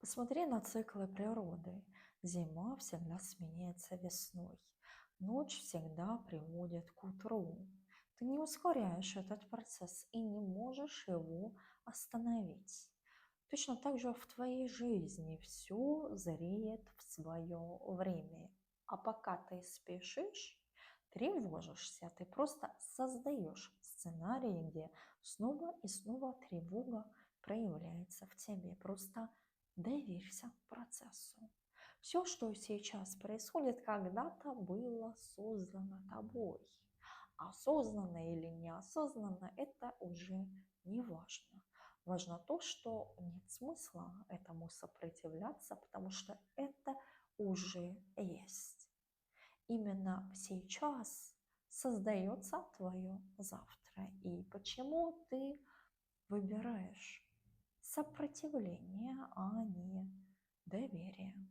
Посмотри на циклы природы. Зима всегда сменяется весной. Ночь всегда приводит к утру. Ты не ускоряешь этот процесс и не можешь его остановить. Точно так же в твоей жизни все зреет в свое время. А пока ты спешишь, тревожишься, ты просто создаешь сценарий, где снова и снова тревога проявляется в тебе. Просто доверься процессу. Все, что сейчас происходит, когда-то было создано тобой. Осознанно или неосознанно, это уже не важно. Важно то, что нет смысла этому сопротивляться, потому что это уже есть. Именно сейчас создается твое завтра. И почему ты выбираешь сопротивление, а не доверие?